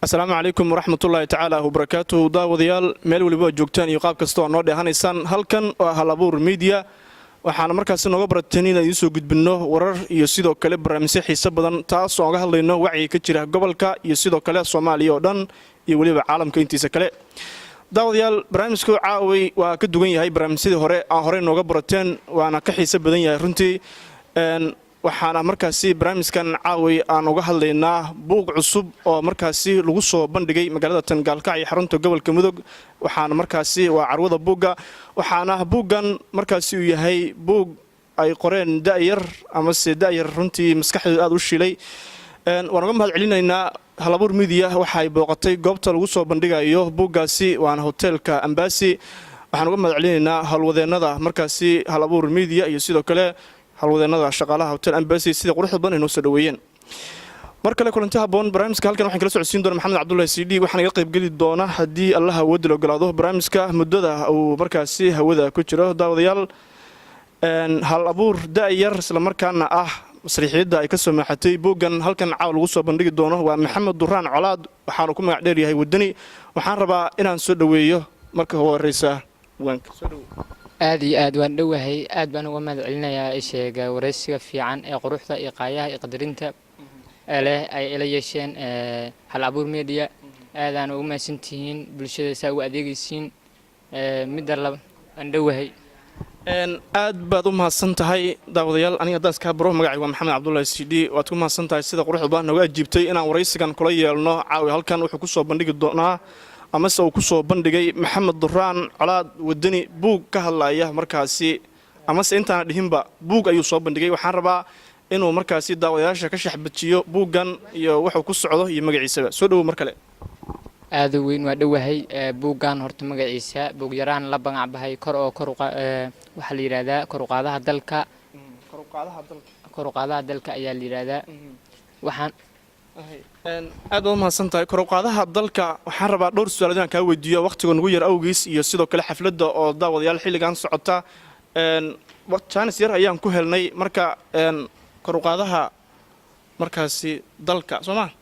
السلام عليكم ورحمة الله تعالى وبركاته داوديال ميل وليبا joogtaan iyo qaab kasta oo noo dheehanaysaan halkan waa Halabuur Media waxaana markaas nooga barateen inaan idin soo gudbino warar iyo sidoo kale barnaamijyo xiiso badan taas oo aan ka hadlayno wacyi ka jira gobolka iyo sidoo kale Soomaaliya oo dhan iyo waliba caalamka intiisa kale daawadayaal barnaamijku caaway waa ka duwan yahay barnaamijyadii hore nooga barateen waana ka xiiso badan yahay runtii waxaana markaasi barnaamijkan caaway aan uga hadlaynaa buug cusub oo markaasi lagu soo bandhigay magaalada Tangaalka iyo xarunta gobolka Mudug waxaana markaasi waa carwada buugga waxaana buuggan markaasi uu yahay buug ay qoreen daayar ama daayar runtii maskaxdooda aad u shilay waan uga mahad celinaynaa Halabuur Media waxa ay booqatay goobta lagu soo bandhigayo buuggaasi waana hotelka Embassy waxaan uga mahad celinaynaa halwadeennada markaasi Halabuur Media iyo sidoo kale halwadeennada shaqaalaha hotel Embassy sida quruxda badan inoo soo dhaweeyeen markale kulanti haboon barnaamijka halkan waxaan kala socodsiin doonaa Maxamed Cabdullaahi CD waxaan iga qayb gali doonaa hadii Allah awood loo ogolaado barnaamijka muddada uu markaasi hawada ku jiro daawadayaal Halabuur daayar isla markaana masriixiyada ay ka soo maaxatay buuggan halkan caaw lagu soo bandhigi doono waa Maxamed Durraan Colaad waxaanu ku magac dheer yahay wadani waxaan rabaa inaan soo dhaweeyo marka horeysa waanka soo dhaweeyo aad iyo aad waan dhowahay aad baan uga mahad celinayaa isheega wareysiga fiican ee quruxda iyo qaayaha iyo qadarinta leh ay ila yeesheen Halabuur Media aadaan ugu mahadsantihiin bulshada saa ugu adeegaysiin midda laba aan dhowahay aad baad u mahadsan tahay daawadayaal aniga daas ka baro magacayga waa Maxamed Cabdullaahi CD waad ku mahadsan tahay sida quruxda badan nooga ajiibtay inaan wareysigan kula yeelno caawi halkan wuxuu ku soo bandhigi doonaa ama se uu ku soo bandhigay Maxamed Durraan Colaad wadani buug ka hadlaya markaasi ama se intaan dhihinba buug ayuu soo bandhigay waxaan rabaa inuu markaasi daawadayaasha ka shaxbajiyo buuggan iyo wuxuu ku socdo iyo magaciisa soo dhaw mar kale aad weyn waa dhowahay buuggan horta magaciisa buug yaraan la bagac bahay waxa la yiraahdaa kor u qaadaha dalka ayaa la yiraahdaa waxaan aad u mahadsan tahay kor u qaadaha dalka waxaan rabaa dhowr su'aal inaan ka weydiiyo waqtiga ugu yar awgiis iyo sidoo kale xafladda oo daawadayaal xilligan socota chance yar ayaan ku helnay marka kor u qaadaha markaasi dalka Soomaaliya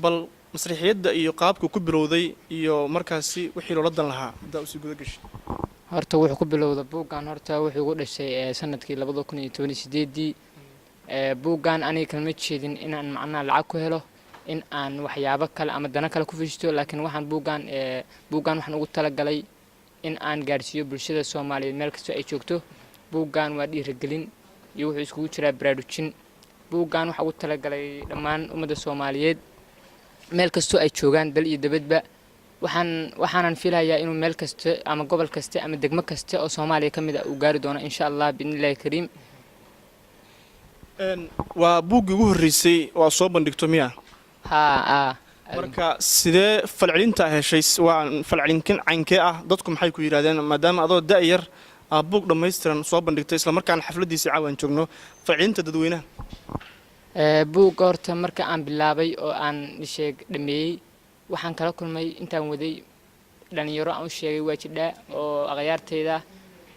bal masriixiyada iyo qaabku ku bilowday iyo markaasi wixii loo ladan lahaa daa u sii guda gashay horta wuxuu ku bilowday buuggan horta wuxuu ugu dhashay sanadkii 2018 buuggan aniga kalma jeedin inaan macnaha lacag ku helo in aan waxyaabo kale ama dana kale ku fiisto laakiin waxaan buuggan waxaan ugu talagalay in aan gaarsiiyo bulshada Soomaaliyeed meel kasta ay joogto buuggan waa dhiirigelin iyo wuxuu isku jiraa baraarujin buuggan waxa ugu talagalay dhammaan ummadda Soomaaliyeed meel kasta ay joogaan dal iyo dabadba waxaanan filayaa inuu meel kasta ama gobol kasta ama degmo kasta oo Soomaaliya kamid ah uu gaari doono insha Allah biidnillaahi kariim waa buuggii ugu horeysay oo soo bandhigto miya marka sidee falcelinta heshay waa falcelinkan caynkee dadku maxay ku yiraahdeen maadaama adoo daayar buug dhameystiran soo bandhigtay isla markaan xafladiisa caawin joogno falcelinta dadweynaha buug horta marka aan bilaabay oo aan sheeg dhameeyay waxaan kala kulmay intaan waday dhalinyaro aan u sheegay waajidha oo aqyaarteyda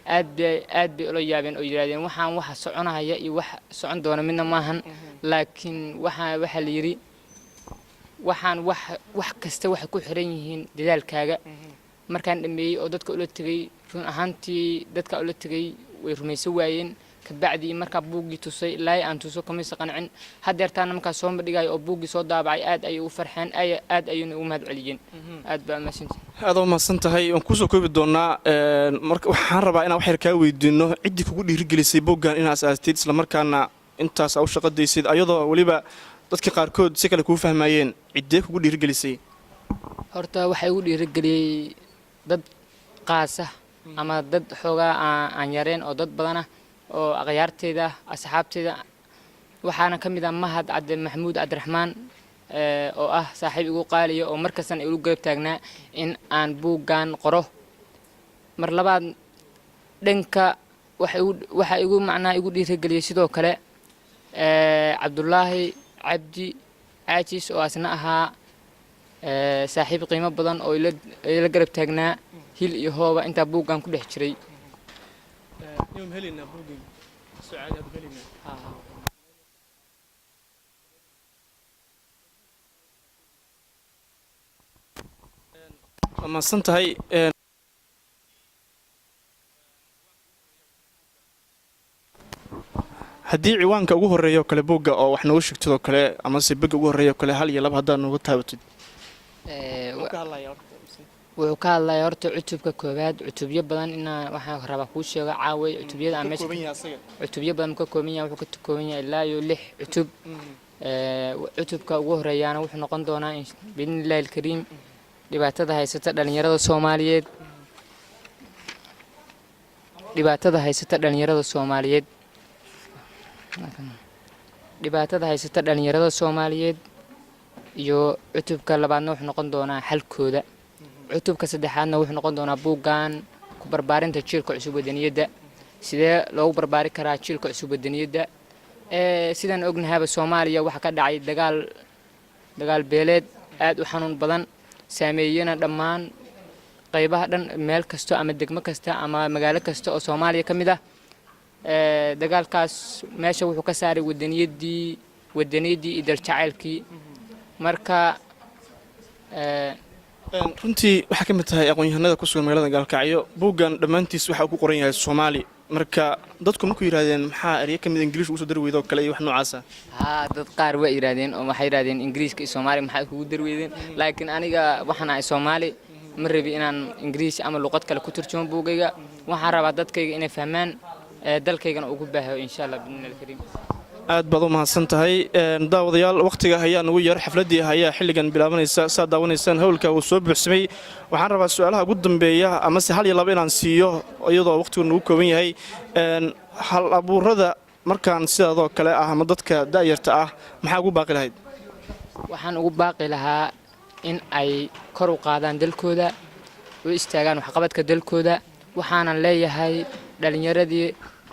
aad bay ula yaabeen oo yiraahdeen waxaan waxa soconaya iyo wax socon doona midna maahan laakiin waxa la yiri waxaan wax kasta wax ku xiran yihiin dadaalkaaga markaan dhameeyay oo dadka ula tagay run ahaantii dadka ula tagay way rumaysan waayeen kabacdi marka buuggii tusay ilaa aan tuso kamaysa qancin hadeertaan marka soo bandhigay oo buuggii soo daabacay aad ay u farxeen aad ayuu u mahad celiyeen aad baa mahadsan tahay waan ku soo koobi doonaa marka waxaan rabaa inaan wax yar ka weydiino cidii kugu dhiirigelisay buuggan inaad aastid isla markaana intaas aw shaqadaysid ayadoo waliba dadka qaarkood si kale ku fahmayeen cidii kugu dhiirigelisay horta waxay ugu dhiirigeliyay dad qaas ah ama dad xoogaa aan yareen oo dad badan oo aqyaarteyda asxaabteyda waxaana kamid ah Mahad Maxamuud Cabdiraxmaan oo saaxiib igu qaaliyo oo markastan igu garab taagnaa in aan buuggan qoro mar labaad dhanka waxa igu macnaa igu dhiirigeliyay sidoo kale Cabdullaahi Cabdi Caajis oo asna ahaa saaxiib qiimo badan oo ila garab taagnaa hil iyo hooba inta buuggan ku dhex jiray يوم هلينا بوقي سعادة هلينا ma santahay haddii ciwaanka ugu horeeyo kale buugga oo wax nooga sheegtidoo kale ama se bega ugu horeeyo kale hal iyo laba haddaad nooga taabatid wuxuu ka hadlayaa horta cutubka koowaad cutubyo badan inaa waxaan rabaa kuu sheego caaway cutubyada aan meesha cutubyo badan ka kooban yahay wuxuu ka kooban yahay ilaa iyo 6 cutub cutubka ugu horeeyana wuxuu noqon doonaa biidnillaahi alkariim dhibaatada haysata dhalinyarada Soomaaliyeed dhibaatada haysata dhalinyarada Soomaaliyeed dhibaatada haysata dhalinyarada Soomaaliyeed iyo cutubka labaadna wuxuu noqon doonaa xalkooda cutubka saddexaadna wuxuu noqon doonaa buuggan ku barbaarinta jiilka cusub wadaniyada sidee loogu barbaari karaa jiilka cusub wadaniyada sidaan ognahayba Soomaaliya waxa ka dhacay dagaal beeleed aad u xanuun badan saameeyana dhammaan qaybaha dhan meel kasto ama degmo kasta ama magaalo kasta oo Soomaaliya kamid ah dagaalkaas meesha wuxuu ka saaray wadaniyadii iyo daljacaylkii marka runtii waxa ka mid tahay aqoon-yahanada ku sugan magaalada Gaalkacyo buuggan dhammaantiis waxa uu ku qoran yahay Soomaali marka dadku markuu yiraahdeen maxaa eriyo kamid Ingiriis ugu soo darweedo kale iyo wax noocaas ah dad qaar way yiraahdeen oo waxay yiraahdeen Ingiriiska iyo Soomaali maxay ugu darweedeen laakiin aniga waxaan ahay Soomaali ma rabi inaan Ingiriis ama luqad kale ku turjumo buugayga waxaan rabaa dadkayga inay fahmaan dalkaygana ugu baahayo insha Allah biidnillaahi alkariim aad baad u mahadsan tahay daawadayaal waqtiga ayaa nagu yar xafladii ayaa xilligan bilaabanaysa saad daawanaysaan hawlka uu soo buuxsamay waxaan rabaa su'aalaha ugu dambeeya ama se hal iyo laba inaan siiyo iyadoo waqtigu nagu kooban yahay hal abuurada markaan sidoo kale ah ama dadka daayarta ah maxaa ugu baaqi lahayd waxaan ugu baaqi lahaa in ay kor u qaadaan dalkooda u istaagaan waxqabadka dalkooda waxaanan leeyahay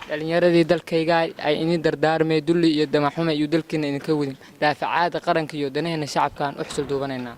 dhalinyaradii dalkayga ay in dardaarmay dulli iyo damaxuma iyo dalkeena idinka wadin daafacaada qaranka iyo danaheena shacabkan u xusul duubanayna